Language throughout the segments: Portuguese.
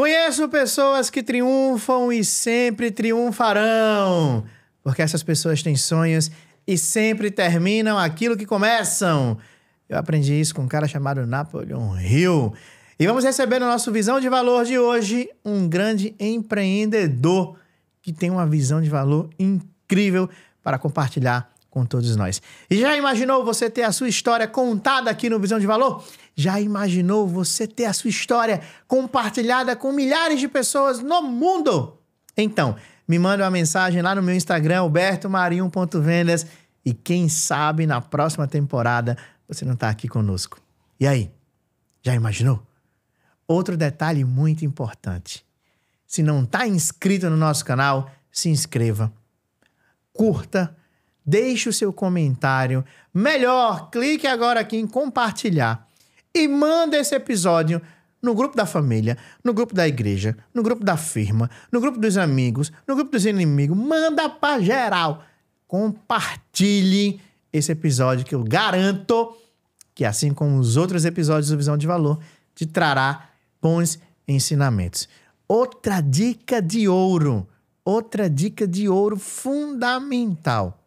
Conheço pessoas que triunfam e sempre triunfarão, porque essas pessoas têm sonhos e sempre terminam aquilo que começam. Eu aprendi isso com um cara chamado Napoleon Hill. E vamos receber no nosso Visão de Valor de hoje um grande empreendedor que tem uma visão de valor incrível para compartilhar com todos nós. E já imaginou você ter a sua história contada aqui no Visão de Valor? Já imaginou você ter a sua história compartilhada com milhares de pessoas no mundo? Então, me manda uma mensagem lá no meu Instagram, albertomarinho.vendas, e quem sabe na próxima temporada você não está aqui conosco. E aí? Já imaginou? Outro detalhe muito importante. Se não está inscrito no nosso canal, se inscreva. Curta. Deixe o seu comentário. Melhor, clique agora aqui em compartilhar. E manda esse episódio no grupo da família, no grupo da igreja, no grupo da firma, no grupo dos amigos, no grupo dos inimigos. Manda pra geral. Compartilhe esse episódio que eu garanto que, assim como os outros episódios do Visão de Valor, te trará bons ensinamentos. Outra dica de ouro fundamental.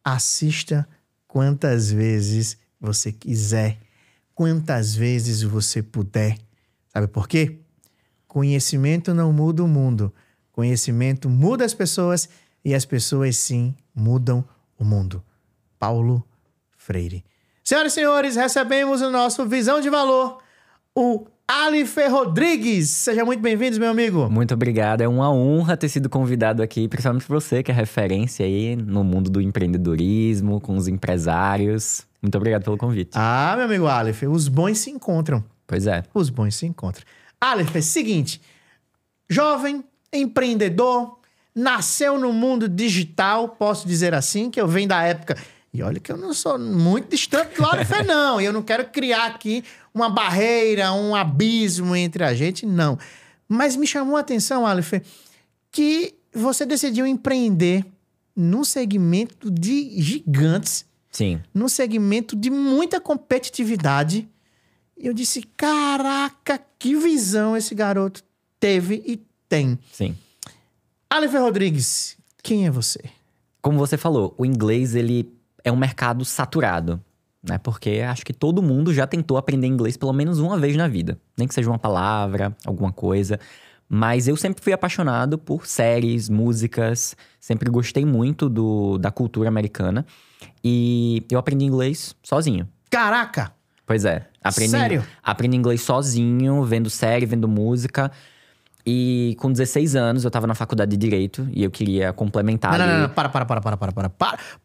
Assista quantas vezes você quiser, quantas vezes você puder. Sabe por quê? Conhecimento não muda o mundo. Conhecimento muda as pessoas e as pessoas, sim, mudam o mundo. Paulo Freire. Senhoras e senhores, recebemos o nosso Visão de Valor, o Alifer Rodrigues. Seja muito bem-vindo, meu amigo. Muito obrigado. É uma honra ter sido convidado aqui, principalmente você, que é referência aí no mundo do empreendedorismo, com os empresários. Muito obrigado pelo convite. Ah, meu amigo Alifer, os bons se encontram. Pois é. Os bons se encontram. Alifer, seguinte, jovem, empreendedor, nasceu no mundo digital, posso dizer assim, que eu venho da época... E olha que eu não sou muito distante do Alifer, não. E eu não quero criar aqui uma barreira, um abismo entre a gente, não. Mas me chamou a atenção, Alifer, que você decidiu empreender num segmento de gigantes. Sim. Num segmento de muita competitividade. E eu disse, caraca, que visão esse garoto teve e tem. Sim. Alifer Rodrigues, quem é você? Como você falou, o inglês, ele é um mercado saturado, né? Porque acho que todo mundo já tentou aprender inglês pelo menos uma vez na vida. Nem que seja uma palavra, alguma coisa. Mas eu sempre fui apaixonado por séries, músicas. Sempre gostei muito da cultura americana. E eu aprendi inglês sozinho. Caraca! Pois é. Sério? Aprendi inglês sozinho, vendo série, vendo música. E com 16 anos, eu tava na faculdade de Direito. E eu queria complementar Não, para.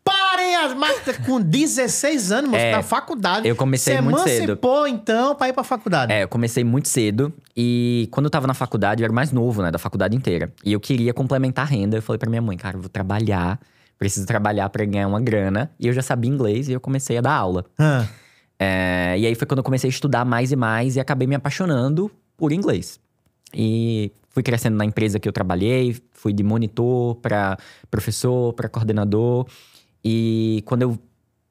Parem as máquinas com 16 anos, moço, na faculdade. Eu comecei muito cedo. Você emancipou, então, pra ir pra faculdade. Eu comecei muito cedo. E quando eu tava na faculdade, eu era mais novo, né? Da faculdade inteira. E eu queria complementar a renda. Eu falei pra minha mãe, cara, eu vou trabalhar. Preciso trabalhar pra ganhar uma grana. E eu já sabia inglês e eu comecei a dar aula. E aí foi quando eu comecei a estudar mais e mais. E acabei me apaixonando por inglês. E fui crescendo na empresa que eu trabalhei. Fui de monitor pra professor, pra coordenador. E quando eu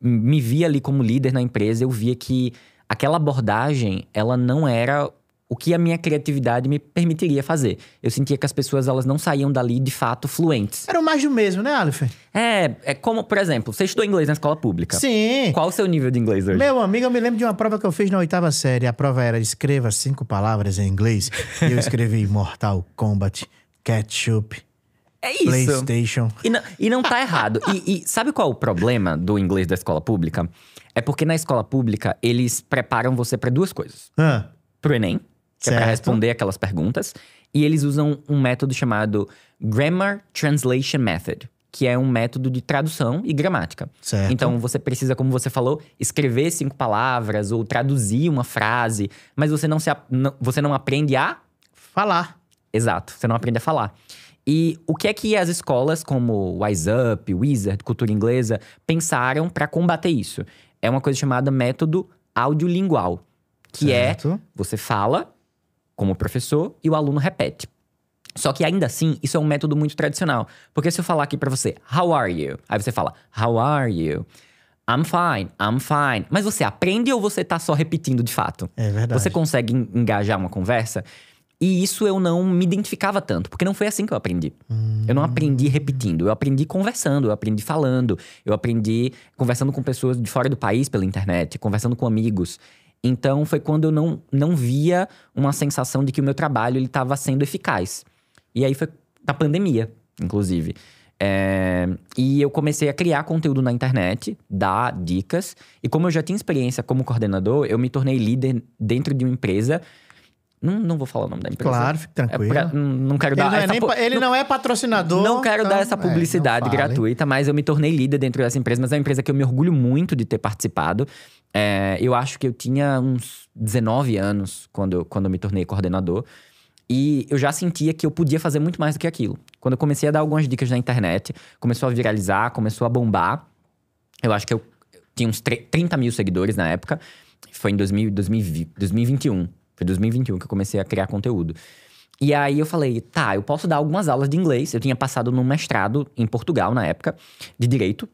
me via ali como líder na empresa, eu via que aquela abordagem, ela não era o que a minha criatividade me permitiria fazer. Eu sentia que as pessoas, elas não saíam dali, de fato, fluentes. Era mais do mesmo, né, Alifer? É como, por exemplo, você estudou inglês na escola pública. Sim. Qual o seu nível de inglês hoje? Meu amigo, eu me lembro de uma prova que eu fiz na 8ª série. A prova era, escreva 5 palavras em inglês. E eu escrevi Mortal Kombat, Ketchup, é isso. PlayStation. E não tá errado. E sabe qual é o problema do inglês da escola pública? É porque na escola pública, eles preparam você pra 2 coisas. Pro Enem, que é pra responder aquelas perguntas. E eles usam um método chamado Grammar Translation Method, que é um método de tradução e gramática. Certo. Então, você precisa, como você falou, escrever 5 palavras ou traduzir uma frase. Mas você não aprende a... falar. Exato, você não aprende a falar. E o que é que as escolas como Wise Up, Wizard, Cultura Inglesa, pensaram para combater isso? É uma coisa chamada método audiolingual. Que você fala como professor e o aluno repete. Só que ainda assim, isso é um método muito tradicional. Porque se eu falar aqui pra você, how are you? Aí você fala, how are you? I'm fine. Mas você aprende ou você tá só repetindo de fato? É verdade. Você consegue engajar uma conversa? E isso eu não me identificava tanto, porque não foi assim que eu aprendi. Eu não aprendi repetindo, eu aprendi conversando, eu aprendi falando, eu aprendi conversando com pessoas de fora do país pela internet, conversando com amigos. Então foi quando eu não via uma sensação de que o meu trabalho estava sendo eficaz. E aí foi na pandemia, inclusive. E eu comecei a criar conteúdo na internet, dar dicas. E como eu já tinha experiência como coordenador, eu me tornei líder dentro de uma empresa. Não vou falar o nome da empresa. Claro, fique tranquilo. Não quero dar Ele não é patrocinador. Não quero dar essa publicidade gratuita, mas eu me tornei líder dentro dessa empresa. Mas é uma empresa que eu me orgulho muito de ter participado. Eu acho que eu tinha uns 19 anos quando eu me tornei coordenador. E eu já sentia que eu podia fazer muito mais do que aquilo. Quando eu comecei a dar algumas dicas na internet, começou a viralizar, começou a bombar. Eu acho que eu tinha uns 30 mil seguidores na época. Foi em 2021. Foi em 2021 que eu comecei a criar conteúdo. E aí eu falei, tá, eu posso dar algumas aulas de inglês. Eu tinha passado num mestrado em Portugal na época, de Direito.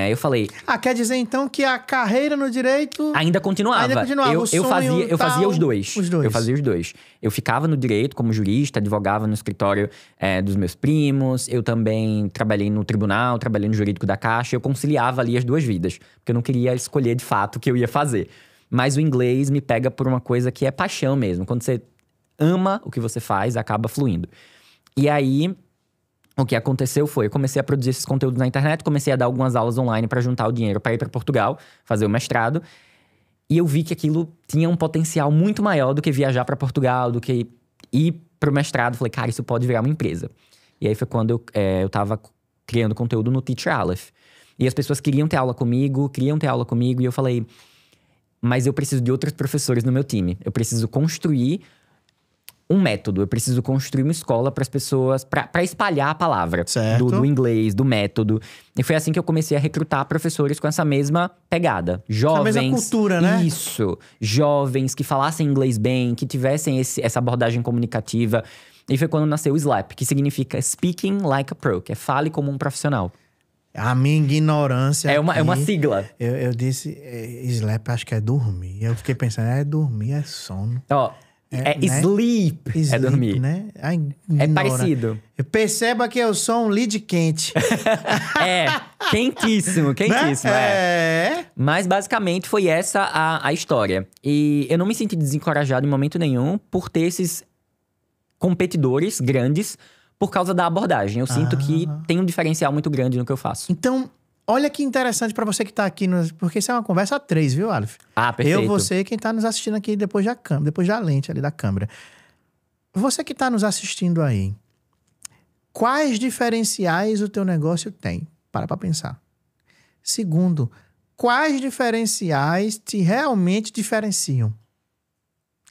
Eu falei... quer dizer então que a carreira no Direito... Ainda continuava. Eu fazia os dois. Eu fazia os dois. Eu ficava no Direito como jurista, advogava no escritório dos meus primos. Eu também trabalhei no tribunal, trabalhei no jurídico da Caixa. Eu conciliava ali as duas vidas. Porque eu não queria escolher de fato o que eu ia fazer. Mas o inglês me pega por uma coisa que é paixão mesmo. Quando você ama o que você faz, acaba fluindo. E aí, o que aconteceu foi... Eu comecei a produzir esses conteúdos na internet. Comecei a dar algumas aulas online para juntar o dinheiro para ir para Portugal. Fazer o mestrado. E eu vi que aquilo tinha um potencial muito maior do que viajar para Portugal. Do que ir pro mestrado. Falei, cara, isso pode virar uma empresa. E aí foi quando eu tava criando conteúdo no Teacher Aleph. E as pessoas queriam ter aula comigo. E eu falei... Mas eu preciso de outros professores no meu time. Eu preciso construir um método. Eu preciso construir uma escola para as pessoas... Para espalhar a palavra. Do inglês, do método. E foi assim que eu comecei a recrutar professores com essa mesma pegada. Jovens... Essa mesma cultura, né? Isso. Jovens que falassem inglês bem. Que tivessem essa abordagem comunicativa. E foi quando nasceu o SLAP. Que significa Speaking Like a Pro. Que é fale como um profissional. A minha ignorância é uma sigla. Eu disse, sleep, acho que é dormir. Eu fiquei pensando, dormir, é sono. Né? Sleep, é dormir. Né? É parecido. Perceba que eu sou um lead quente. Quentíssimo. Né? Mas basicamente foi essa a história. E eu não me senti desencorajado em momento nenhum por ter esses competidores grandes por causa da abordagem. Eu sinto que tem um diferencial muito grande no que eu faço. Então, olha que interessante pra você que tá aqui, porque isso é uma conversa a 3, viu, Aleph? Perfeito. Eu, você e quem tá nos assistindo aqui depois da lente ali da câmera. Você que tá nos assistindo aí, quais diferenciais o teu negócio tem? Para pra pensar. Segundo, quais diferenciais te realmente diferenciam?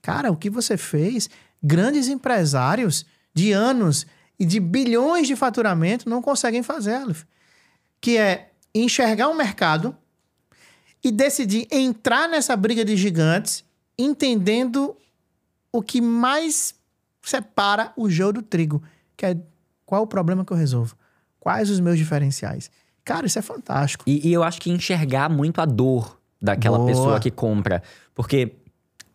Cara, o que você fez, grandes empresários de anos e de bilhões de faturamento não conseguem fazer, Aleph. Que é enxergar um mercado e decidir entrar nessa briga de gigantes, entendendo o que mais separa o joio do trigo, que é qual o problema que eu resolvo, quais os meus diferenciais. Cara, isso é fantástico. E eu acho que enxergar muito a dor daquela pessoa que compra. Porque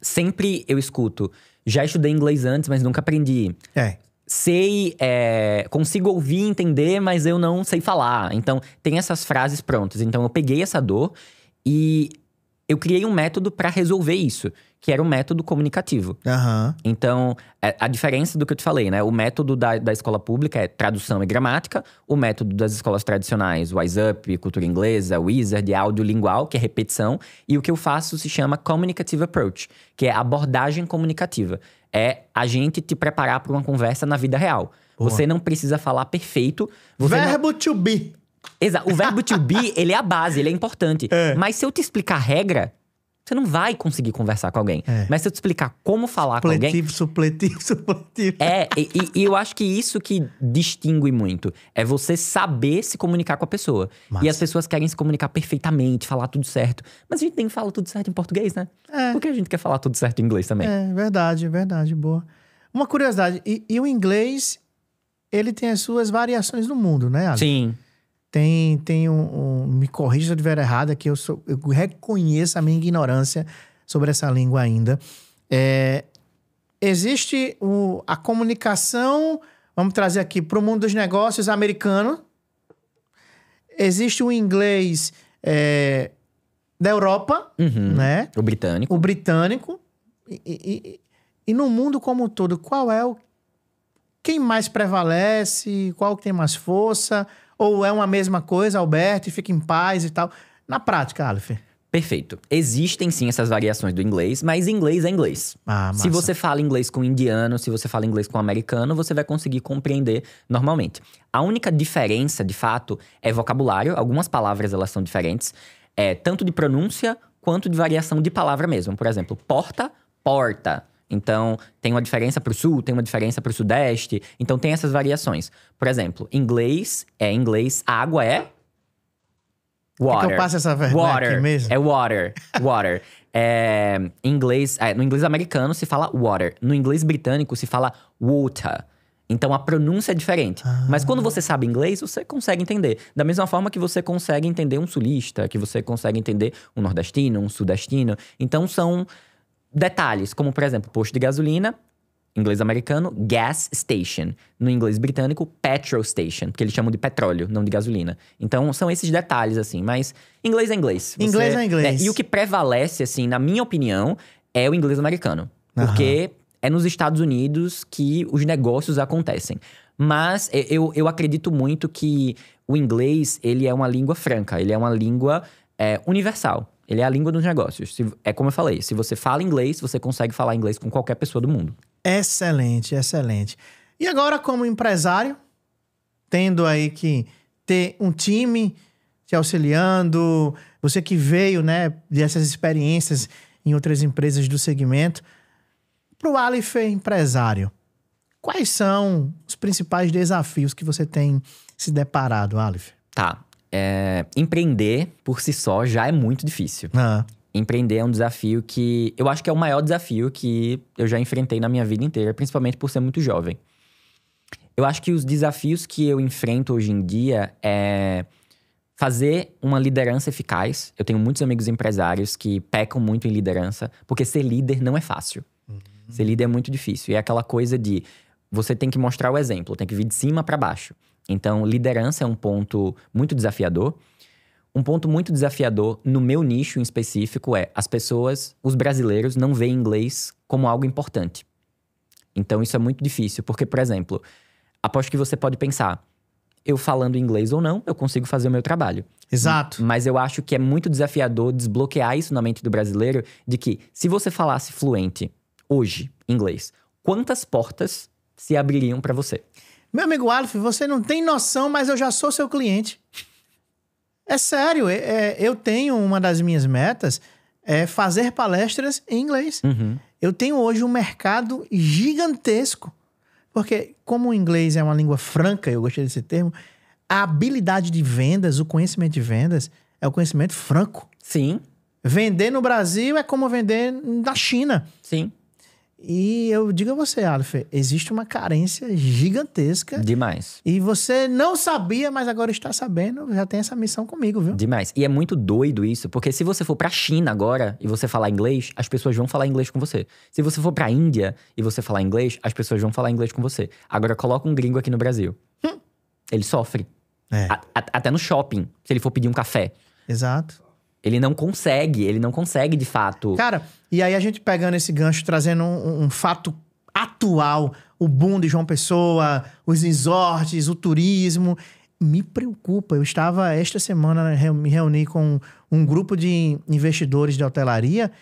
sempre eu escuto, já estudei inglês antes, mas nunca aprendi. Consigo ouvir e entender, mas eu não sei falar. Então, tem essas frases prontas. Então, eu peguei essa dor e eu criei um método para resolver isso. Que era um método comunicativo. Então, a diferença do que eu te falei, né? O método da escola pública é tradução e gramática. O método das escolas tradicionais, o WiseUp, Cultura Inglesa, Wizard, é audiolingual, que é repetição. E o que eu faço se chama Communicative Approach, que é abordagem comunicativa. É a gente te preparar para uma conversa na vida real. Você não precisa falar perfeito. Verbo to be. Exato. O verbo to be, ele é a base, ele é importante. Mas se eu te explicar a regra, você não vai conseguir conversar com alguém. Mas se eu te explicar como falar com alguém... Supletivo. E eu acho que isso que distingue muito. É você saber se comunicar com a pessoa. E as pessoas querem se comunicar perfeitamente, falar tudo certo. Mas a gente nem fala tudo certo em português, né? Por que a gente quer falar tudo certo em inglês também? Verdade, boa. Uma curiosidade, e o inglês, ele tem as suas variações no mundo, né, Alex? Sim. Tem me corrija se eu estiver errado, que eu reconheço a minha ignorância sobre essa língua ainda. existe a comunicação, vamos trazer aqui para o mundo dos negócios americano. Existe o inglês da Europa, né? O britânico. O britânico. E no mundo como um todo, qual é quem mais prevalece? Qual que tem mais força? Ou é uma mesma coisa, Alberto, e fica em paz e tal? Na prática, Aleph. Perfeito. Existem sim essas variações do inglês, mas inglês é inglês. Massa. Se você fala inglês com indiano, se você fala inglês com americano, você vai conseguir compreender normalmente. A única diferença, de fato, é vocabulário. Algumas palavras, elas são diferentes. Tanto de pronúncia, quanto de variação de palavra mesmo. Por exemplo, porta, porta. Então, tem uma diferença pro sul, tem uma diferença pro sudeste. Então, tem essas variações. Por exemplo, inglês, água é... Water. Que eu passo essa vergonha aqui mesmo? É water. Water. No inglês americano se fala water. No inglês britânico se fala water. Então a pronúncia é diferente. Mas quando você sabe inglês, você consegue entender. Da mesma forma que você consegue entender um sulista, que você consegue entender um nordestino, um sudestino. Então são detalhes, como por exemplo, posto de gasolina. Inglês americano, gas station. No inglês britânico, petrol station. Porque eles chamam de petróleo, não de gasolina. Então, são esses detalhes, assim. Mas inglês é inglês. Inglês é inglês. E o que prevalece, assim, na minha opinião, é o inglês americano. Porque é nos Estados Unidos que os negócios acontecem. Mas eu acredito muito que o inglês, ele é uma língua franca. Ele é uma língua universal. Ele é a língua dos negócios. É como eu falei, se você fala inglês, você consegue falar inglês com qualquer pessoa do mundo. Excelente, excelente. E agora, como empresário, tendo aí que ter um time te auxiliando, você que veio, né, dessas experiências em outras empresas do segmento, para o Aleph empresário, quais são os principais desafios que você tem se deparado, Aleph? Tá. Empreender por si só já é muito difícil. Empreender é um desafio que... Eu acho que é o maior desafio que eu já enfrentei na minha vida inteira, principalmente por ser muito jovem. Eu acho que os desafios que eu enfrento hoje em dia é fazer uma liderança eficaz. Eu tenho muitos amigos empresários que pecam muito em liderança, porque ser líder não é fácil. Ser líder é muito difícil. E é aquela coisa de... Você tem que mostrar o exemplo, tem que vir de cima para baixo. Então, liderança é um ponto muito desafiador. Um ponto muito desafiador no meu nicho em específico as pessoas, os brasileiros, não veem inglês como algo importante. Então, isso é muito difícil. Porque, por exemplo, aposto que você pode pensar, eu falando inglês ou não, eu consigo fazer o meu trabalho. Exato. Mas eu acho que é muito desafiador desbloquear isso na mente do brasileiro, de que se você falasse fluente hoje, inglês, quantas portas se abririam para você? Meu amigo Aleph, você não tem noção, mas eu já sou seu cliente. É sério, eu tenho uma das minhas metas fazer palestras em inglês. Eu tenho hoje um mercado gigantesco. Porque como o inglês é uma língua franca, eu gostei desse termo, a habilidade de vendas, o conhecimento de vendas, é o conhecimento franco. Sim. Vender no Brasil é como vender na China. Sim. E eu digo a você, Aleph, existe uma carência gigantesca. Demais. E você não sabia, mas agora está sabendo, já tem essa missão comigo, viu? Demais. E é muito doido isso, porque se você for pra China agora e você falar inglês, as pessoas vão falar inglês com você. Se você for pra Índia e você falar inglês, as pessoas vão falar inglês com você. Agora coloca um gringo aqui no Brasil. Ele sofre. Até no shopping, se ele for pedir um café. Exato. Ele não consegue de fato. Cara, e aí a gente pegando esse gancho, trazendo um fato atual, o boom de João Pessoa, os resorts, o turismo, me preocupa. Eu estava esta semana, me reuni com um grupo de investidores de hotelaria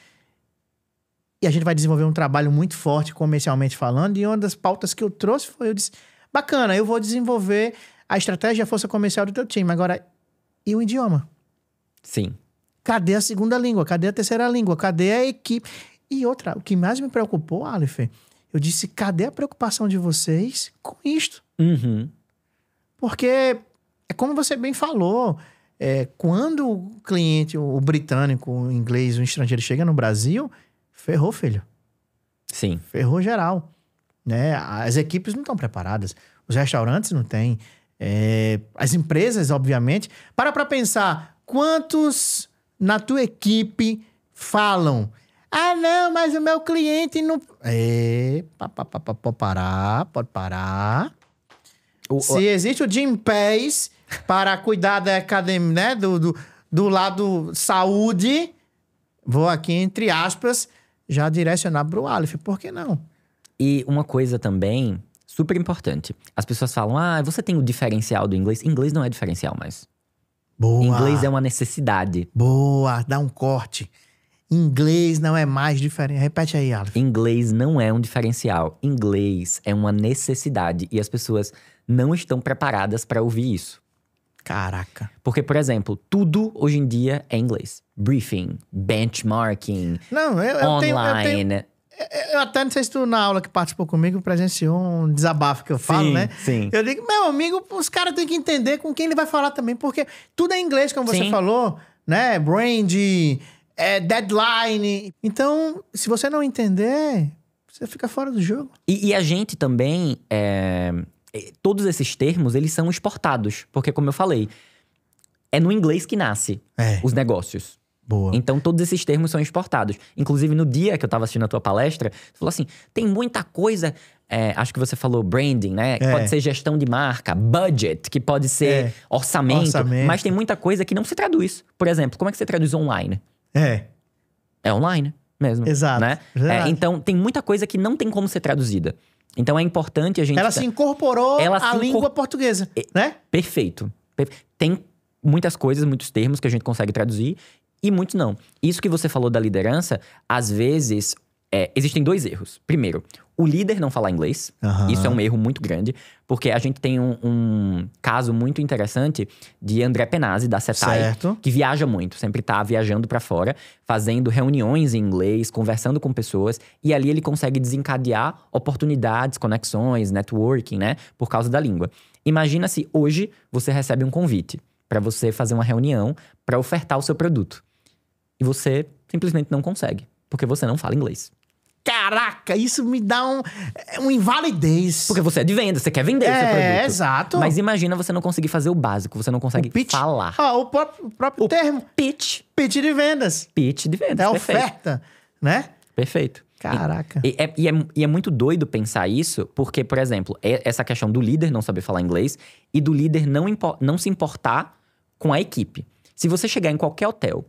e a gente vai desenvolver um trabalho muito forte comercialmente falando, e uma das pautas que eu trouxe foi, eu disse, bacana, eu vou desenvolver a estratégia e a força comercial do teu time. Agora, e o idioma? Sim. Cadê a segunda língua? Cadê a terceira língua? Cadê a equipe? E outra, o que mais me preocupou, Aleph, eu disse, cadê a preocupação de vocês com isto? Porque, é como você bem falou, quando o cliente, o britânico, o inglês, o estrangeiro chega no Brasil, ferrou, filho. Sim. Ferrou geral. Né? As equipes não estão preparadas, os restaurantes não têm, as empresas, obviamente. Para pensar, quantos na tua equipe falam Ah, não, mas o meu cliente não... Pode parar. Se existe o Jim Pace para cuidar da academia, né, do lado saúde, vou aqui, entre aspas, já direcionar pro Aleph. Por que não? E uma coisa também super importante. As pessoas falam, você tem o diferencial do inglês. Inglês não é diferencial mais. Boa. Inglês é uma necessidade. Boa, dá um corte. Inglês não é mais diferente. Repete aí, Aleph. Inglês não é um diferencial. Inglês é uma necessidade. E as pessoas não estão preparadas para ouvir isso. Caraca. Porque, por exemplo, tudo hoje em dia é inglês. Briefing, benchmarking, Não, eu online. Eu até não sei se tu, na aula que participou comigo, presenciou um desabafo que eu falo, né? Sim. Eu digo, meu amigo, os caras têm que entender com quem ele vai falar também, porque tudo é inglês, como você falou, né? Brand, deadline. Então, se você não entender, você fica fora do jogo. E a gente também, todos esses termos, eles são exportados. Porque, como eu falei, é no inglês que nasce os negócios. Boa. Então, todos esses termos são exportados. Inclusive, no dia que eu tava assistindo a tua palestra, você falou assim, tem muita coisa... acho que você falou branding, né? Que pode ser gestão de marca, budget, que pode ser orçamento. Mas tem muita coisa que não se traduz. Por exemplo, como é que você traduz online? É online mesmo. Exato. Né? Então, tem muita coisa que não tem como ser traduzida. Então, é importante a gente... Ela se incorporou à língua portuguesa, né? Perfeito. Tem muitas coisas, muitos termos que a gente consegue traduzir e muitos não. Isso que você falou da liderança, às vezes, existem dois erros. Primeiro, o líder não falar inglês. Isso é um erro muito grande, porque a gente tem um caso muito interessante de André Penazzi, da Setai, que viaja muito, sempre tá viajando para fora, fazendo reuniões em inglês, conversando com pessoas, e ali ele consegue desencadear oportunidades, conexões, networking, né, por causa da língua. Imagina se hoje você recebe um convite para você fazer uma reunião para ofertar o seu produto. E você simplesmente não consegue, porque você não fala inglês. Caraca, isso me dá um invalidez. Porque você é de venda, você quer vender o seu produto. Exato. Mas imagina você não conseguir fazer o básico, você não consegue falar. O próprio termo. Pitch. Pitch de vendas. Pitch de vendas, perfeito. Oferta, né? Perfeito. Caraca. E é muito doido pensar isso, porque, por exemplo, essa questão do líder não saber falar inglês e do líder não se importar com a equipe. Se você chegar em qualquer hotel,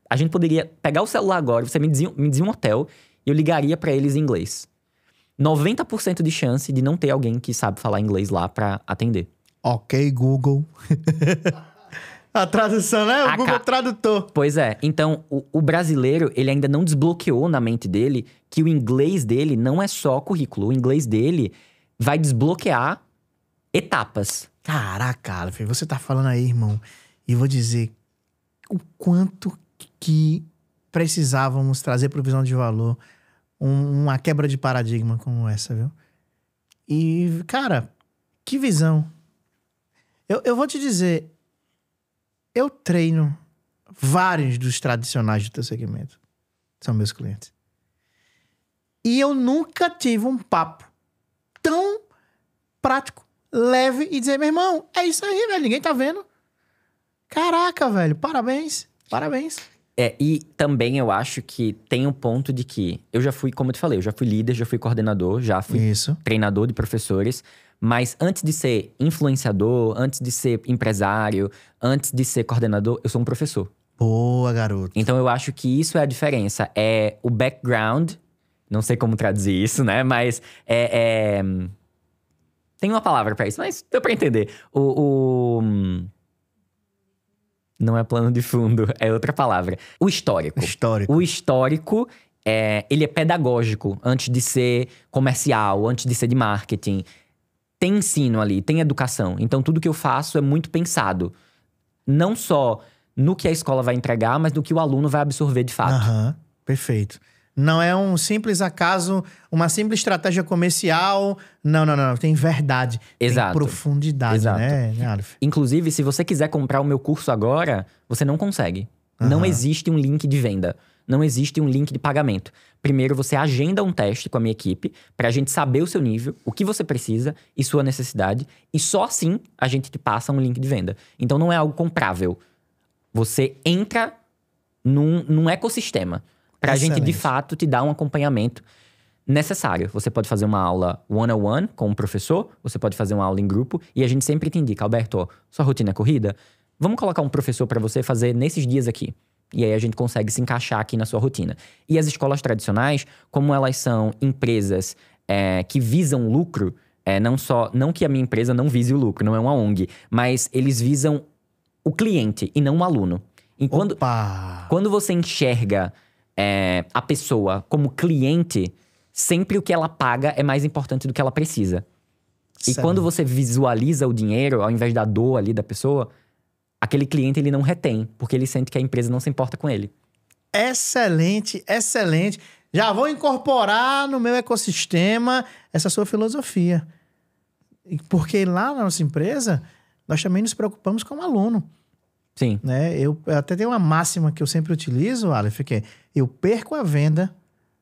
a gente poderia pegar o celular agora, você me dizia um hotel e eu ligaria pra eles em inglês. 90% de chance de não ter alguém que sabe falar inglês lá pra atender. Ok, Google. A tradução, né? O Google Tradutor. Pois é. Então, o brasileiro, ele ainda não desbloqueou na mente dele que o inglês dele não é só currículo. O inglês dele vai desbloquear etapas. Caraca, Aleph, você tá falando aí, irmão. E vou dizer o quanto que precisávamos trazer pro Visão de Valor uma quebra de paradigma como essa, viu? E, cara, que visão. Eu vou te dizer, eu treino vários dos tradicionais do teu segmento. São meus clientes. E eu nunca tive um papo tão prático, leve e dizer, meu irmão, é isso aí, velho, ninguém tá vendo. Caraca, velho, parabéns, parabéns. E também eu acho que tem um ponto de que eu já fui, como eu te falei, eu já fui líder, já fui coordenador, já fui treinador de professores. Mas antes de ser influenciador, antes de ser empresário, antes de ser coordenador, eu sou um professor. Boa, garoto. Então eu acho que isso é a diferença. É o background, não sei como traduzir isso, né? Mas tem uma palavra pra isso, mas deu pra entender. Não é plano de fundo, é outra palavra. O histórico. O histórico, ele é pedagógico antes de ser comercial, antes de ser de marketing. Tem ensino ali, tem educação. Então, tudo que eu faço é muito pensado. Não só no que a escola vai entregar, mas no que o aluno vai absorver de fato. Perfeito. Não é um simples acaso, uma simples estratégia comercial. Não. Tem verdade. Exato. Tem profundidade, Exato. né, Aleph? Inclusive, se você quiser comprar o meu curso agora, você não consegue. Não existe um link de venda. Não existe um link de pagamento. Primeiro, você agenda um teste com a minha equipe pra gente saber o seu nível, o que você precisa e sua necessidade. E só assim a gente te passa um link de venda. Então, não é algo comprável. Você entra num ecossistema. Pra gente, de Excelente. fato, te dar um acompanhamento necessário. Você pode fazer uma aula one-on-one com o professor, você pode fazer uma aula em grupo, e a gente sempre te indica, Alberto, ó, sua rotina é corrida? Vamos colocar um professor para você fazer nesses dias aqui. E aí a gente consegue se encaixar aqui na sua rotina. E as escolas tradicionais, como elas são empresas que visam lucro, não que a minha empresa não vise o lucro, não é uma ONG, mas eles visam o cliente e não o aluno. E Opa! quando você enxerga a pessoa como cliente, sempre o que ela paga é mais importante do que ela precisa. E Excelente. quando você visualiza o dinheiro, ao invés da dor ali da pessoa, aquele cliente ele não retém, porque ele sente que a empresa não se importa com ele. Excelente, excelente. Já vou incorporar no meu ecossistema essa sua filosofia. Porque lá na nossa empresa, nós também nos preocupamos com o aluno. Sim. Né? Eu até tenho uma máxima que eu sempre utilizo, Aleph, que é: eu perco a venda,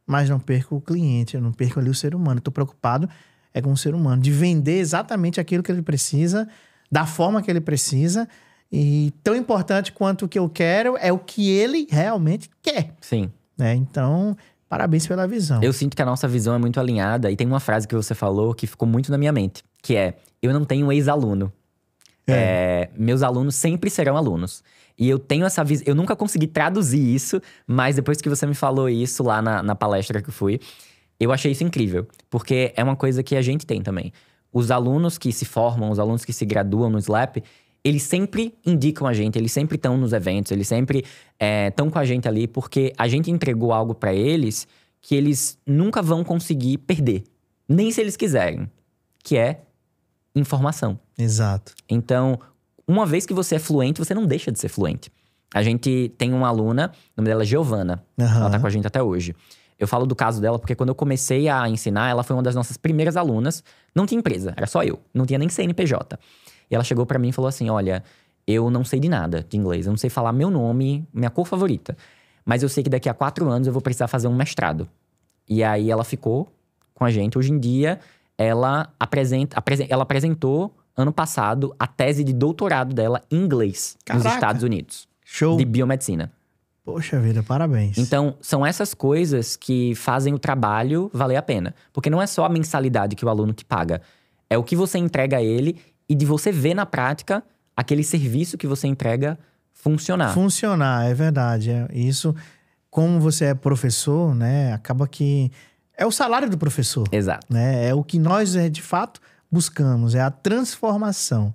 mas não perco o cliente, eu não perco ali o ser humano. Estou preocupado com o ser humano, de vender exatamente aquilo que ele precisa, da forma que ele precisa. E tão importante quanto o que eu quero é o que ele realmente quer. Sim. Né? Então, parabéns pela visão. Eu sinto que a nossa visão é muito alinhada. E tem uma frase que você falou que ficou muito na minha mente. Que é, eu não tenho ex-aluno. Meus alunos sempre serão alunos. E eu tenho essa visão. Eu nunca consegui traduzir isso, mas depois que você me falou isso lá na palestra que eu fui, eu achei isso incrível. Porque é uma coisa que a gente tem também. Os alunos que se formam, os alunos que se graduam no SLAP, eles sempre indicam a gente, eles sempre estão nos eventos, eles sempre estão com a gente ali, porque a gente entregou algo pra eles que eles nunca vão conseguir perder. Nem se eles quiserem. Que é informação. Exato. Então, uma vez que você é fluente, você não deixa de ser fluente. A gente tem uma aluna, o nome dela é Giovana. Ela tá com a gente até hoje. Eu falo do caso dela porque quando eu comecei a ensinar, ela foi uma das nossas primeiras alunas. Não tinha empresa, era só eu. Não tinha nem CNPJ. E ela chegou pra mim e falou assim, olha, eu não sei de nada de inglês. Eu não sei falar meu nome, minha cor favorita. Mas eu sei que daqui a 4 anos eu vou precisar fazer um mestrado. E aí ela ficou com a gente. Hoje em dia, ela apresentou ano passado a tese de doutorado dela em inglês nos Estados Unidos. Show. De biomedicina. Poxa vida, parabéns. Então, são essas coisas que fazem o trabalho valer a pena. Porque não é só a mensalidade que o aluno te paga. É o que você entrega a ele e de você ver na prática aquele serviço que você entrega funcionar. Funcionar, é verdade. Isso, como você é professor, né? Acaba que é o salário do professor. Exato. Né? É o que nós, de fato, buscamos. É a transformação,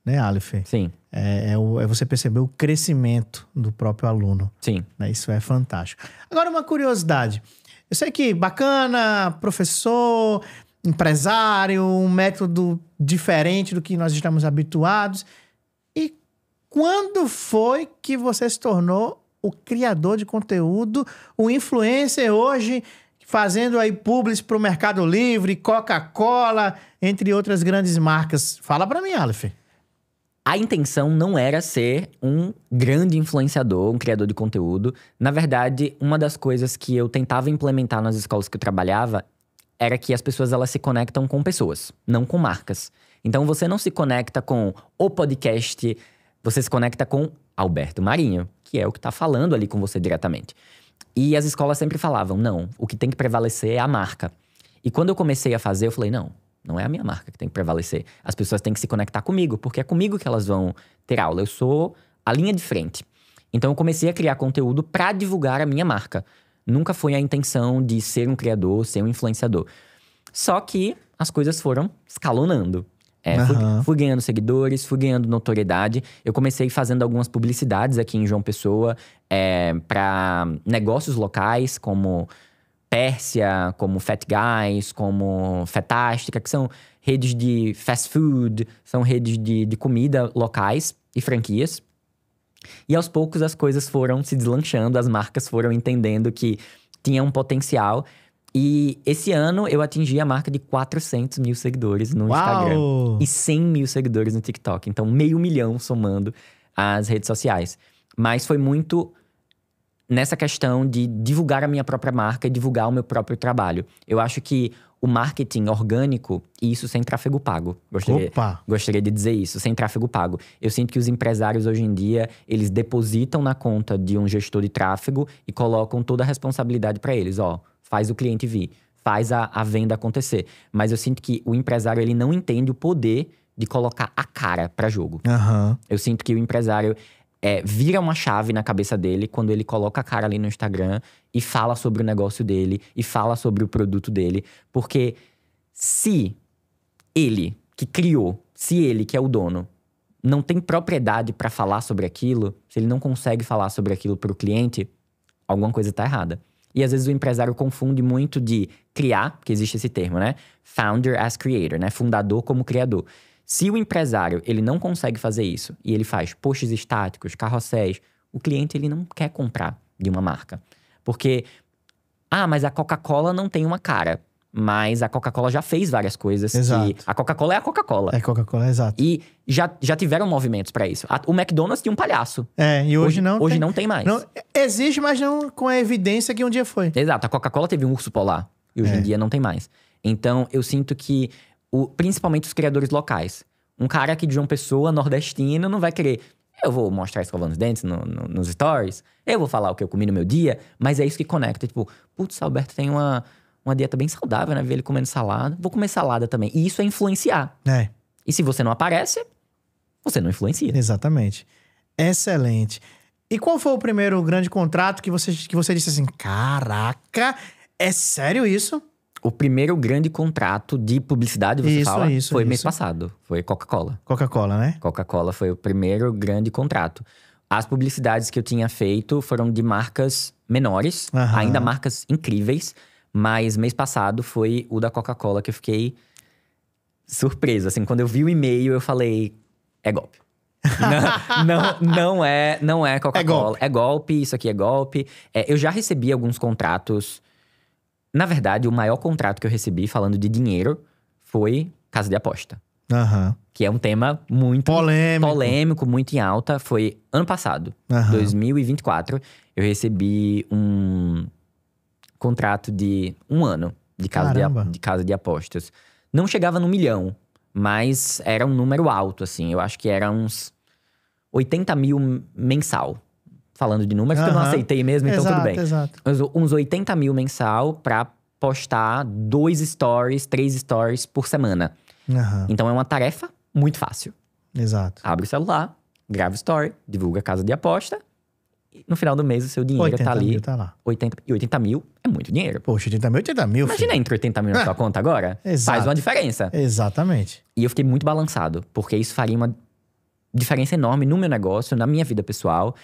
né, Aleph? Sim. É você perceber o crescimento do próprio aluno. Sim. Né? Isso é fantástico. Agora, uma curiosidade. Eu sei que bacana, professor, empresário, um método diferente do que nós estamos habituados. E quando foi que você se tornou o criador de conteúdo, o influencer hoje, fazendo aí publis para o Mercado Livre, Coca-Cola, entre outras grandes marcas? Fala para mim, Aleph. A intenção não era ser um grande influenciador, um criador de conteúdo. Na verdade, uma das coisas que eu tentava implementar nas escolas que eu trabalhava era que as pessoas elas se conectam com pessoas, não com marcas. Então, você não se conecta com o podcast, você se conecta com Alberto Marinho, que é o que está falando ali com você diretamente. E as escolas sempre falavam, não, o que tem que prevalecer é a marca. E quando eu comecei a fazer, eu falei, não é a minha marca que tem que prevalecer. As pessoas têm que se conectar comigo, porque é comigo que elas vão ter aula. Eu sou a linha de frente. Então, eu comecei a criar conteúdo para divulgar a minha marca. Nunca foi a intenção de ser um criador, ser um influenciador. Só que as coisas foram escalonando. Fui ganhando seguidores, fui ganhando notoriedade. Eu comecei fazendo algumas publicidades aqui em João Pessoa para negócios locais, como Pérsia, como Fat Guys, como Fetástica, que são redes de fast food, são redes de comida locais e franquias. E aos poucos as coisas foram se deslanchando, as marcas foram entendendo que tinha um potencial. E esse ano eu atingi a marca de 400 mil seguidores no Instagram. E 100 mil seguidores no TikTok. Então, 500 mil somando as redes sociais. Mas foi muito nessa questão de divulgar a minha própria marca e divulgar o meu próprio trabalho. Eu acho que o marketing orgânico, e isso sem tráfego pago. Gostaria de dizer isso, sem tráfego pago. Eu sinto que os empresários hoje em dia, eles depositam na conta de um gestor de tráfego e colocam toda a responsabilidade para eles. Ó, faz o cliente vir, faz a venda acontecer. Mas eu sinto que o empresário, ele não entende o poder de colocar a cara para jogo. Eu sinto que o empresário vira uma chave na cabeça dele quando ele coloca a cara ali no Instagram e fala sobre o negócio dele e fala sobre o produto dele. Porque se ele que criou, se ele que é o dono, não tem propriedade para falar sobre aquilo, se ele não consegue falar sobre aquilo para o cliente, alguma coisa tá errada. E às vezes o empresário confunde muito de criar, porque existe esse termo, né? Founder as creator, né? Fundador como criador. Se o empresário, ele não consegue fazer isso e ele faz posts estáticos, carrosséis, o cliente, ele não quer comprar de uma marca. Porque, mas a Coca-Cola não tem uma cara. Mas a Coca-Cola já fez várias coisas. Exato. Que a Coca-Cola é a Coca-Cola. É Coca-Cola, exato. E já tiveram movimentos pra isso. O McDonald's tinha um palhaço. E hoje não Hoje tem. não tem mais. Não, existe, mas não com a evidência que um dia foi. Exato. A Coca-Cola teve um urso polar. E hoje em dia não tem mais. Então, eu sinto que, principalmente os criadores locais. Um cara aqui de João Pessoa, nordestino, não vai querer... Eu vou mostrar escovando os dentes nos stories. Eu vou falar o que eu comi no meu dia. Mas é isso que conecta. Tipo, putz, Alberto tem uma dieta bem saudável, né? Ver ele comendo salada. Vou comer salada também. E isso é influenciar. E se você não aparece, você não influencia. Exatamente. Excelente. E qual foi o primeiro grande contrato que você disse assim, caraca, é sério isso? O primeiro grande contrato de publicidade, você fala, foi mês passado. Foi Coca-Cola. Coca-Cola, né? Coca-Cola foi o primeiro grande contrato. As publicidades que eu tinha feito foram de marcas menores, ainda marcas incríveis. Mas mês passado foi o da Coca-Cola que eu fiquei surpreso. Assim, quando eu vi o e-mail, eu falei, é golpe. não é Coca-Cola. É golpe, isso aqui é golpe. Eu já recebi alguns contratos. Na verdade, o maior contrato que eu recebi, falando de dinheiro, foi casa de aposta. Que é um tema muito polêmico, muito em alta. Foi ano passado, 2024. Eu recebi um contrato de 1 ano de casa de apostas. Não chegava no 1 milhão, mas era um número alto, assim. Eu acho que era uns 80 mil mensal. Falando de números que eu não aceitei mesmo, então tudo bem. Exato. Uns 80 mil mensal pra postar 2 stories, 3 stories por semana. Então é uma tarefa muito fácil. Exato. Abre o celular, grava story, divulga a casa de aposta. E no final do mês o seu dinheiro tá ali. 80 mil tá lá. 80 mil é muito dinheiro. Poxa, 80 mil. Imagina filho. entre 80 mil na sua conta agora. Exato. Faz uma diferença. Exatamente. E eu fiquei muito balançado, porque isso faria uma diferença enorme no meu negócio, na minha vida pessoal.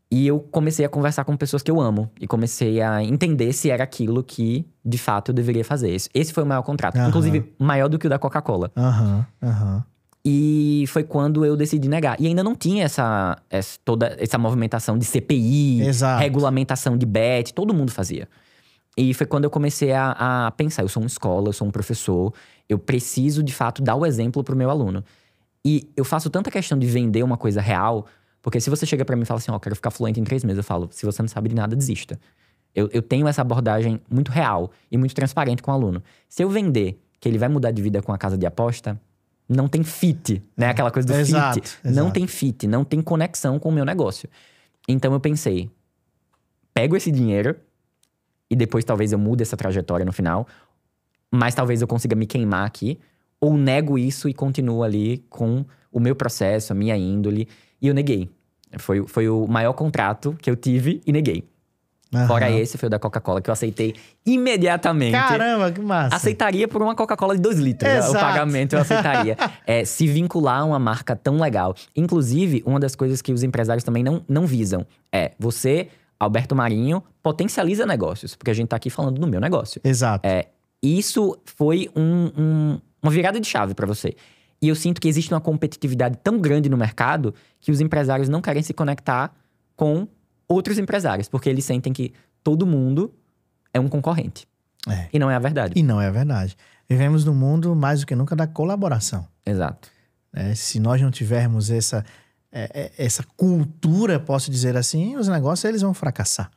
E eu comecei a conversar com pessoas que eu amo. E comecei a entender se era aquilo que, de fato, eu deveria fazer. Esse foi o maior contrato. Inclusive, maior do que o da Coca-Cola. E foi quando eu decidi negar. E ainda não tinha toda essa movimentação de CPI, regulamentação de bet. Todo mundo fazia. E foi quando eu comecei a pensar. Eu sou uma escola, eu sou um professor. Eu preciso, de fato, dar o exemplo pro meu aluno. E eu faço tanta questão de vender uma coisa real... Porque se você chega pra mim e fala assim, quero ficar fluente em 3 meses, eu falo, se você não sabe de nada, desista. Eu tenho essa abordagem muito real e muito transparente com o aluno. Se eu vender que ele vai mudar de vida com a casa de aposta, não tem fit, né? Aquela coisa do fit. Não tem fit, não tem conexão com o meu negócio. Então eu pensei, pego esse dinheiro e depois talvez eu mude essa trajetória no final, mas talvez eu consiga me queimar aqui, ou nego isso e continuo ali com o meu processo, a minha índole, e eu neguei. Foi o maior contrato que eu tive e neguei. Fora esse, foi o da Coca-Cola, que eu aceitei imediatamente. Caramba, que massa. Aceitaria por uma Coca-Cola de 2 litros. Né? O pagamento eu aceitaria. Se vincular a uma marca tão legal. Inclusive, uma das coisas que os empresários também não visam é você, Alberto Marinho, potencializa negócios. Porque a gente tá aqui falando do meu negócio. Exato. Isso foi uma virada de chave pra você. E eu sinto que existe uma competitividade tão grande no mercado que os empresários não querem se conectar com outros empresários. Porque eles sentem que todo mundo é um concorrente. E não é a verdade. E não é a verdade. Vivemos num mundo mais do que nunca da colaboração. Exato. Se nós não tivermos essa cultura, posso dizer assim, os negócios eles vão fracassar.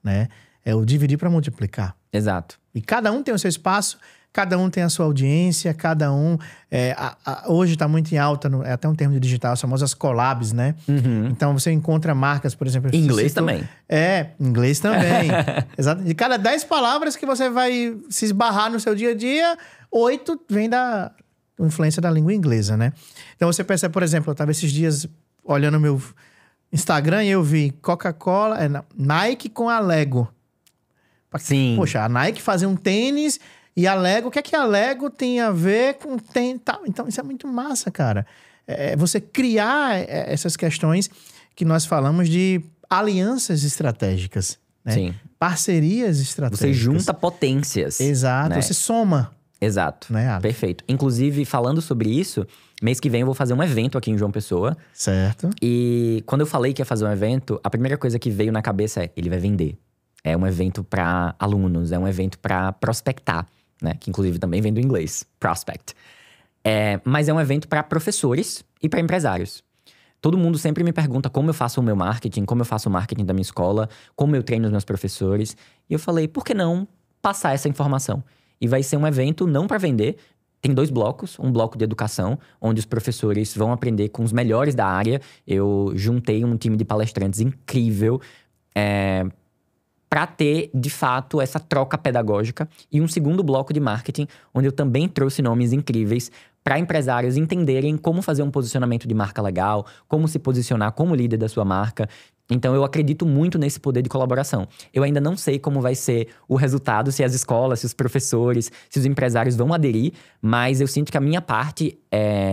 Né? É o dividir para multiplicar. Exato. E cada um tem o seu espaço, cada um tem a sua audiência, cada um... hoje está muito em alta, é até um termo de digital, as famosas collabs, né? Então, você encontra marcas, por exemplo... Inglês também. Inglês também. Exato. De cada 10 palavras que você vai se esbarrar no seu dia a dia, 8 vem da influência da língua inglesa, né? Então, você percebe, por exemplo, eu estava esses dias olhando meu Instagram e eu vi Coca-Cola, Nike com a Lego. Sim. Poxa, a Nike fazer um tênis e a Lego, o que é que a Lego tem a ver com tal? Então, isso é muito massa, cara. Você criar essas questões que nós falamos de alianças estratégicas, né? Sim. Parcerias estratégicas. Você junta potências. Exato, né? você soma. Exato. Né, Alex? Perfeito. Inclusive, falando sobre isso, mês que vem eu vou fazer um evento aqui em João Pessoa. Certo. E quando eu falei que ia fazer um evento, a primeira coisa que veio na cabeça ele vai vender. É um evento para alunos, é um evento para prospectar, né? Que inclusive também vem do inglês, prospect. Mas é um evento para professores e para empresários. Todo mundo sempre me pergunta como eu faço o meu marketing, como eu faço o marketing da minha escola, como eu treino os meus professores. E eu falei, por que não passar essa informação? E vai ser um evento não para vender. Tem 2 blocos, um bloco de educação, onde os professores vão aprender com os melhores da área. Eu juntei um time de palestrantes incrível, para ter, de fato, essa troca pedagógica. E um segundo bloco de marketing, onde eu também trouxe nomes incríveis para empresários entenderem como fazer um posicionamento de marca legal, como se posicionar como líder da sua marca. Então, eu acredito muito nesse poder de colaboração. Eu ainda não sei como vai ser o resultado, se as escolas, se os professores, se os empresários vão aderir, mas eu sinto que a minha parte,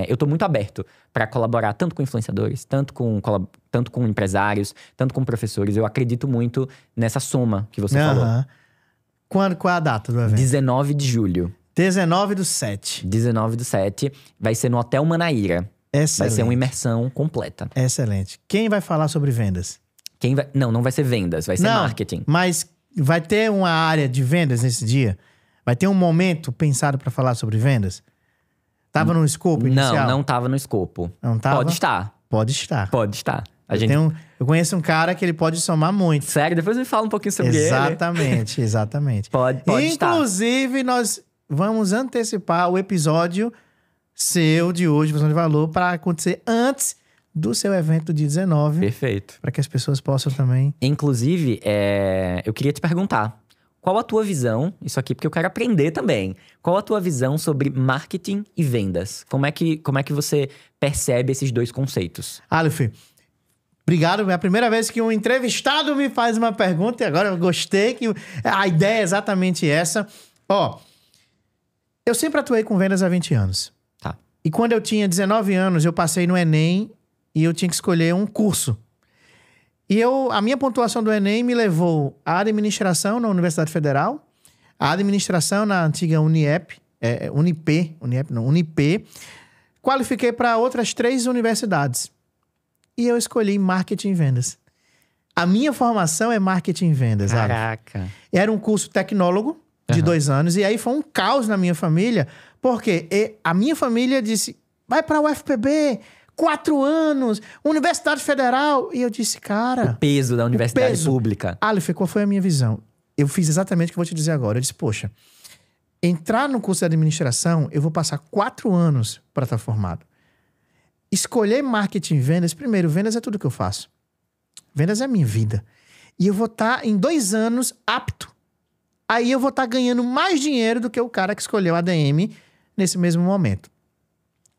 eu tô muito aberto para colaborar tanto com influenciadores, tanto com empresários, tanto com professores. Eu acredito muito nessa soma que você falou. Qual é a data do evento? 19 de julho. 19/7. 19/7. Vai ser no Hotel Manaíra. Excelente. Vai ser uma imersão completa. Excelente. Quem vai falar sobre vendas? Não vai ser vendas, vai ser marketing. Mas vai ter uma área de vendas nesse dia? Vai ter um momento pensado para falar sobre vendas? Tava no escopo inicial? Não tava no escopo. Não tava? Pode estar. Pode estar. Pode estar. Eu conheço um cara que ele pode somar muito. Sério? Depois me fala um pouquinho sobre ele. Exatamente. Pode estar. Inclusive, nós vamos antecipar o episódio seu de hoje, Visão de Valor, para acontecer antes do seu evento do dia 19. Perfeito. Para que as pessoas possam também... Inclusive, eu queria te perguntar, qual a tua visão, isso aqui porque eu quero aprender também, qual a tua visão sobre marketing e vendas? Como é que você percebe esses 2 conceitos? Aleph, obrigado. É a primeira vez que um entrevistado me faz uma pergunta e agora eu gostei que a ideia é exatamente essa. Eu sempre atuei com vendas há 20 anos. Tá. E quando eu tinha 19 anos, eu passei no Enem e eu tinha que escolher um curso. E a minha pontuação do Enem me levou à administração na Universidade Federal, à administração na antiga Unip. Qualifiquei para outras 3 universidades. E eu escolhi marketing e vendas. A minha formação é marketing e vendas. Caraca. Era um curso tecnólogo de 2 anos. E aí foi um caos na minha família, porque a minha família disse, vai para o UFPB, 4 anos, Universidade Federal. E eu disse, cara... O peso da universidade pública. Aleph, qual foi a minha visão? Eu fiz exatamente o que eu vou te dizer agora. Eu disse, poxa, entrar no curso de administração, eu vou passar 4 anos para estar formado. Escolher marketing e vendas, primeiro, vendas é tudo que eu faço. Vendas é a minha vida. E eu vou estar em 2 anos apto. Aí eu vou estar ganhando mais dinheiro do que o cara que escolheu a ADM nesse mesmo momento.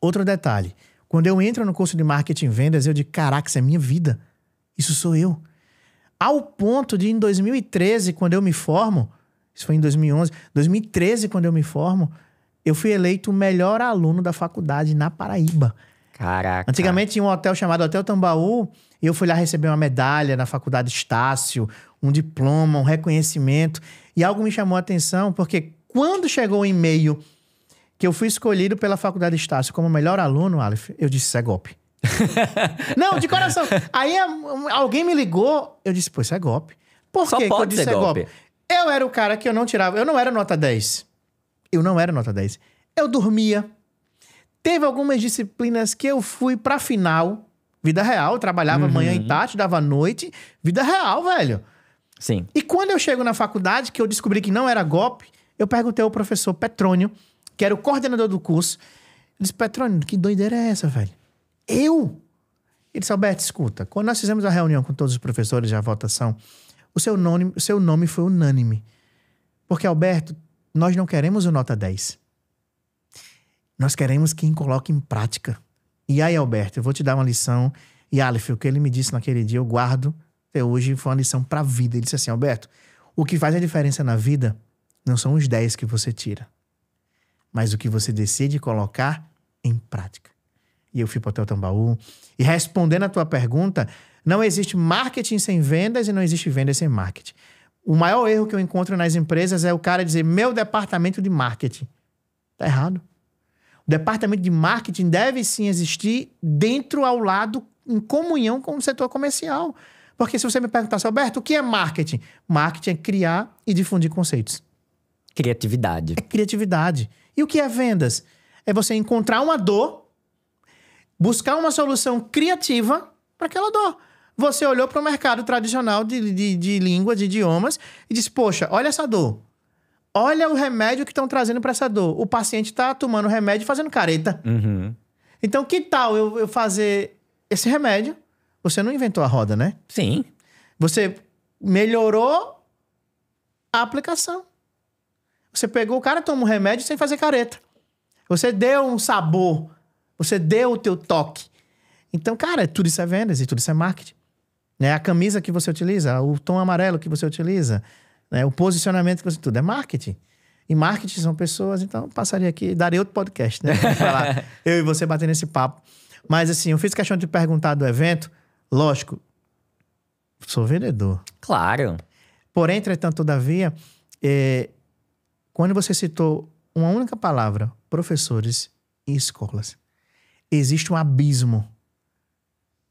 Outro detalhe. Quando eu entro no curso de marketing e vendas, eu digo, caraca, isso é minha vida. Isso sou eu. Ao ponto de, em 2013, quando eu me formo, isso foi em 2011, 2013, quando eu me formo, eu fui eleito o melhor aluno da faculdade na Paraíba. Caraca. Antigamente tinha um hotel chamado Hotel Tambaú, e eu fui lá receber uma medalha na faculdade Estácio, um diploma, um reconhecimento. E algo me chamou a atenção, porque quando chegou o e-mail que eu fui escolhido pela faculdade Estácio como melhor aluno, Aleph, eu disse, isso é golpe. Não, de coração. Aí alguém me ligou, eu disse, pô, isso é golpe. Por que eu disse é golpe? Eu era o cara que eu não tirava, eu não era nota 10. Eu não era nota 10. Eu dormia. Teve algumas disciplinas que eu fui pra final, vida real, eu trabalhava manhã e tarde, dava noite, vida real, velho. Sim. E quando eu chego na faculdade, que eu descobri que não era golpe, Eu perguntei ao professor Petrônio, que era o coordenador do curso. Ele disse, Petrônio, que doideira é essa, velho? Eu? Ele disse, Alberto, escuta, quando nós fizemos a reunião com todos os professores, a votação, o seu nome foi unânime. Porque, Alberto, nós não queremos o nota 10. Nós queremos quem coloque em prática. E aí, Alberto, eu vou te dar uma lição. E, Aleph, o que ele me disse naquele dia, eu guardo até hoje, foi uma lição pra vida. Ele disse assim, Alberto, o que faz a diferença na vida não são os 10 que você tira, mas o que você decide colocar em prática. E eu fui para o Hotel Tambaú. E respondendo a tua pergunta, não existe marketing sem vendas e não existe vendas sem marketing. O maior erro que eu encontro nas empresas é o cara dizer, meu departamento de marketing. Tá errado. O departamento de marketing deve sim existir dentro, ao lado, em comunhão com o setor comercial. Porque se você me perguntasse, Alberto, o que é marketing? Marketing é criar e difundir conceitos. Criatividade. É criatividade. E o que é vendas? É você encontrar uma dor, buscar uma solução criativa para aquela dor. Você olhou para o mercado tradicional de língua, de idiomas, e disse, poxa, olha essa dor. Olha o remédio que estão trazendo para essa dor. O paciente está tomando o remédio e fazendo careta. Uhum. Então, que tal eu fazer esse remédio? Você não inventou a roda, né? Sim. Você melhorou a aplicação. Você pegou, o cara toma um remédio sem fazer careta. Você deu um sabor. Você deu o teu toque. Então, cara, tudo isso é vendas e tudo isso é marketing. Né? A camisa que você utiliza, o tom amarelo que você utiliza, né? O posicionamento que você... Tudo é marketing. E marketing são pessoas, então eu passaria aqui, daria outro podcast, né? Pra falar, eu e você batendo esse papo. Mas assim, eu fiz questão de perguntar do evento. Lógico, sou vendedor. Claro. Porém, entretanto, todavia, quando você citou uma única palavra, professores e escolas, existe um abismo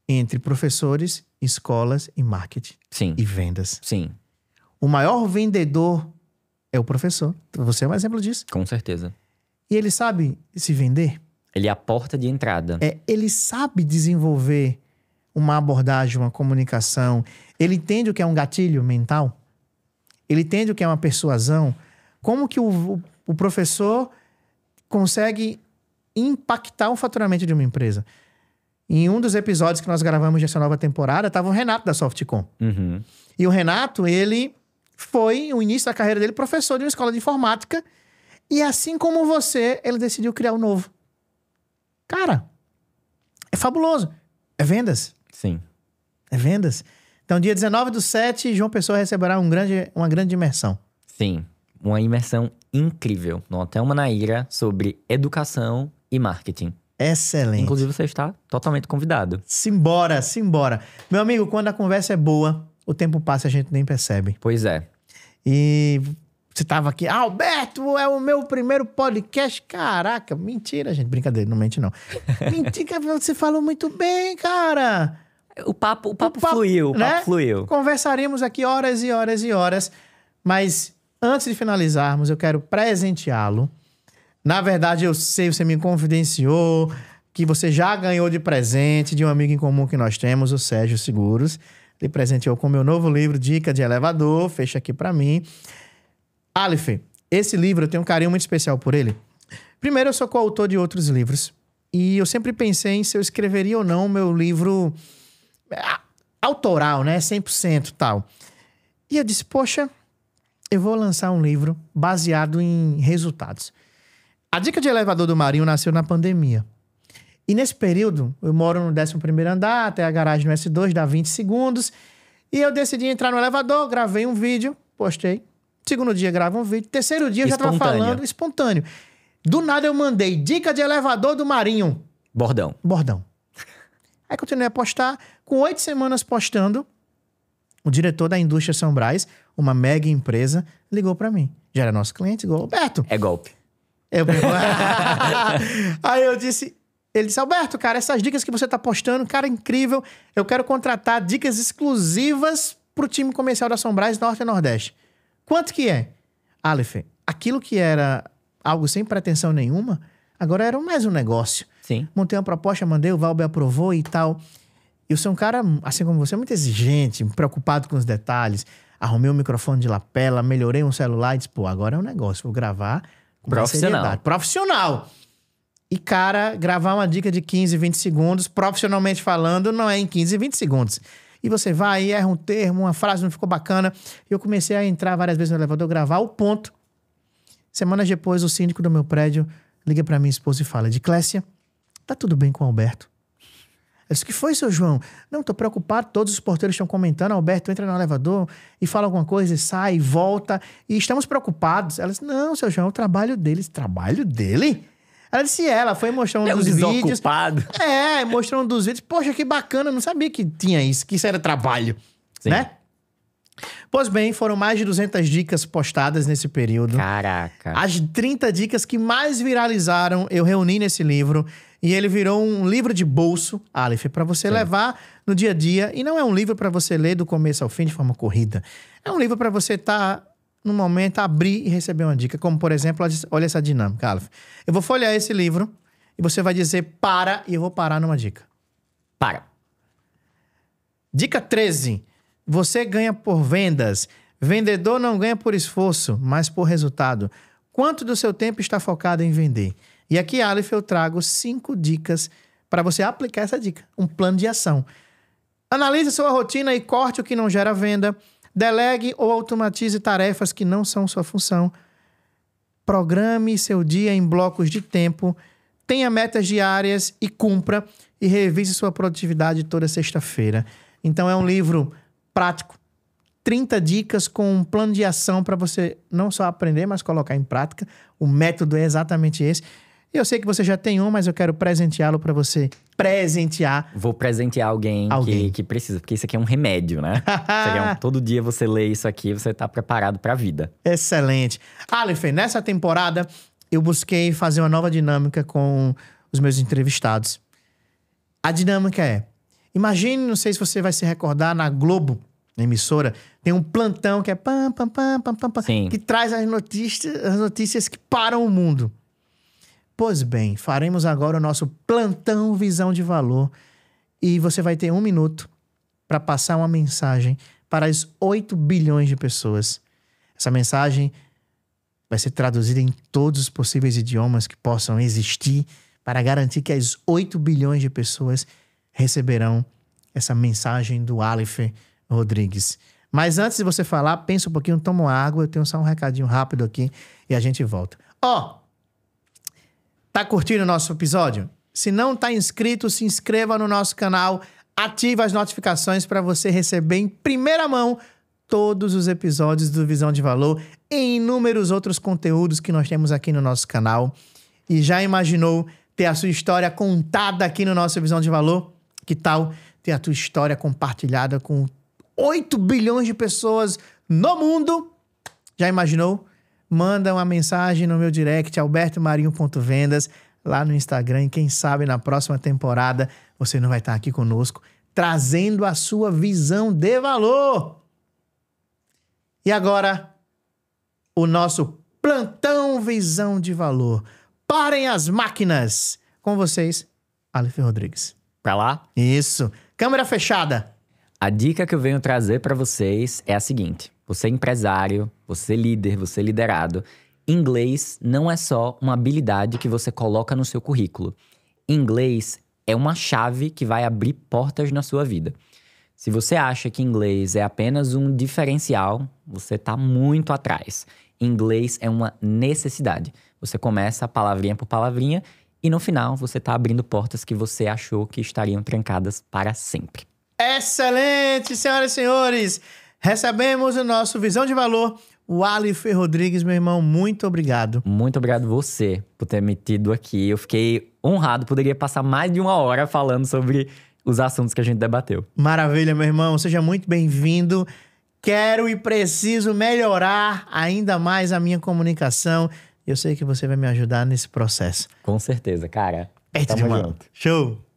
entre professores, escolas e marketing. Sim. E vendas. Sim. O maior vendedor é o professor. Você é um exemplo disso. Com certeza. E ele sabe se vender. Ele é a porta de entrada. Ele sabe desenvolver uma abordagem, uma comunicação. Ele entende o que é um gatilho mental. Ele entende o que é uma persuasão. Como que o professor consegue impactar o faturamento de uma empresa. Em um dos episódios que nós gravamos dessa nova temporada, estava o Renato da Softcom. Uhum. E o Renato, ele foi, no início da carreira dele, professor de uma escola de informática. E assim como você, ele decidiu criar um novo. Cara, é fabuloso. É vendas. Sim. É vendas. Então, dia 19/7, João Pessoa receberá uma grande imersão. Sim. Uma imersão incrível no Hotel Manaíra sobre educação e marketing. Excelente. Inclusive, você está totalmente convidado. Simbora. Meu amigo, quando a conversa é boa, o tempo passa e a gente nem percebe. Pois é. E você tava aqui, Alberto, é o meu primeiro podcast. Caraca, mentira, gente. Brincadeira, não mente não. Mentira, você falou muito bem, cara. O papo fluiu, né? fluiu. Conversaríamos aqui horas e horas e horas, mas antes de finalizarmos, eu quero presenteá-lo. Na verdade, eu sei, você me confidenciou que você já ganhou de presente de um amigo em comum que nós temos, o Sérgio Seguros. Ele presenteou com o meu novo livro, Dica de Elevador. Fecha aqui pra mim. Aleph, esse livro, eu tenho um carinho muito especial por ele. Primeiro, eu sou coautor de outros livros. E eu sempre pensei em se eu escreveria ou não o meu livro autoral, né? 100% tal. E eu disse, poxa, eu vou lançar um livro baseado em resultados. A Dica de Elevador do Marinho nasceu na pandemia. E nesse período, eu moro no 11º andar, até a garagem no S2, dá 20 segundos. E eu decidi entrar no elevador, gravei um vídeo, postei. Segundo dia, gravo um vídeo. Terceiro dia, eu já tava falando espontâneo. Do nada, eu mandei Dica de Elevador do Marinho. Bordão. Aí continuei a postar. Com 8 semanas postando, o diretor da indústria São Brás, uma mega empresa, ligou pra mim. Já era nosso cliente, ligou, Alberto. É golpe. Aí eu disse... Ele disse, Alberto, cara, essas dicas que você tá postando, cara, incrível. Eu quero contratar dicas exclusivas pro time comercial da São Brás, Norte e Nordeste. Quanto que é? Aleph, aquilo que era algo sem pretensão nenhuma, agora era mais um negócio. Sim. Montei uma proposta, mandei, o Valber aprovou e tal. Eu sou um cara, assim como você, muito exigente, preocupado com os detalhes. arrumei um microfone de lapela, melhorei um celular e disse, pô, agora é um negócio, vou gravar com mais Profissional. seriedade. Profissional. E, cara, gravar uma dica de 15, 20 segundos, profissionalmente falando, não é em 15, 20 segundos. E você vai e erra um termo, uma frase não ficou bacana. E eu comecei a entrar várias vezes no elevador, gravar o ponto. Semanas depois, o síndico do meu prédio liga pra minha esposa e fala, Diclésia, tá tudo bem com o Alberto? Eu disse, o que foi, seu João? Não, tô preocupado, todos os porteiros estão comentando, Alberto entra no elevador e fala alguma coisa e sai, e volta, e estamos preocupados. Ela disse, não, seu João, é o trabalho dele. Trabalho dele? Ela disse, ela foi mostrar um dos vídeos. Desocupado. Mostrou um dos vídeos. Poxa, que bacana, não sabia que tinha isso, que isso era trabalho, Sim. né? Pois bem, foram mais de 200 dicas postadas nesse período. Caraca. As 30 dicas que mais viralizaram, eu reuni nesse livro. E ele virou um livro de bolso, Aleph, para você levar no dia a dia. E não é um livro para você ler do começo ao fim de forma corrida. É um livro para você estar, no momento, abrir e receber uma dica. Como, por exemplo, olha essa dinâmica, Aleph. Eu vou folhear esse livro e você vai dizer para e eu vou parar numa dica. Para. Dica 13. Você ganha por vendas. Vendedor não ganha por esforço, mas por resultado. Quanto do seu tempo está focado em vender? E aqui, Aleph, eu trago 5 dicas para você aplicar essa dica. Um plano de ação. Analise sua rotina e corte o que não gera venda. Delegue ou automatize tarefas que não são sua função. Programe seu dia em blocos de tempo. Tenha metas diárias e cumpra. E revise sua produtividade toda sexta-feira. Então, é um livro prático. 30 dicas com um plano de ação para você não só aprender, mas colocar em prática. O método é exatamente esse. Eu sei que você já tem um, mas eu quero presenteá-lo para você presentear. Vou presentear alguém. Que precisa, porque isso aqui é um remédio, né? Todo dia você lê isso aqui, você tá preparado pra vida. Excelente. Aleph, nessa temporada, eu busquei fazer uma nova dinâmica com os meus entrevistados. A dinâmica é, imagine, não sei se você vai se recordar, na Globo, na emissora, tem um plantão que é pam, pam, pam, pam, pam, pam, que traz as notícias que param o mundo. Pois bem, faremos agora o nosso plantão Visão de Valor e você vai ter 1 minuto para passar uma mensagem para as 8 bilhões de pessoas. Essa mensagem vai ser traduzida em todos os possíveis idiomas que possam existir para garantir que as 8 bilhões de pessoas receberão essa mensagem do Aleph Rodrigues. Mas antes de você falar, pensa um pouquinho, toma uma água, eu tenho só um recadinho rápido aqui e a gente volta. Tá curtindo o nosso episódio? Se não tá inscrito, se inscreva no nosso canal, ative as notificações para você receber em primeira mão todos os episódios do Visão de Valor e inúmeros outros conteúdos que nós temos aqui no nosso canal. E já imaginou ter a sua história contada aqui no nosso Visão de Valor? Que tal ter a tua história compartilhada com 8 bilhões de pessoas no mundo? Já imaginou? Manda uma mensagem no meu direct, albertomarinho.vendas, lá no Instagram. E quem sabe na próxima temporada você não vai estar aqui conosco, trazendo a sua visão de valor. E agora, o nosso plantão Visão de Valor. Parem as máquinas! Com vocês, Aleph Rodrigues. Pra lá? Isso. Câmera fechada. A dica que eu venho trazer pra vocês é a seguinte. Você é empresário, você é líder, você é liderado. Inglês não é só uma habilidade que você coloca no seu currículo. Inglês é uma chave que vai abrir portas na sua vida. Se você acha que inglês é apenas um diferencial, você está muito atrás. Inglês é uma necessidade. Você começa palavrinha por palavrinha e no final você está abrindo portas que você achou que estariam trancadas para sempre. Excelente, senhoras e senhores! Recebemos o nosso Visão de Valor, o Aleph Rodrigues, meu irmão, muito obrigado. Muito obrigado você por ter me tido aqui. Eu fiquei honrado, poderia passar mais de 1 hora falando sobre os assuntos que a gente debateu. Maravilha, meu irmão, seja muito bem-vindo. Quero e preciso melhorar ainda mais a minha comunicação. Eu sei que você vai me ajudar nesse processo. Com certeza, cara. Tamo junto. Show!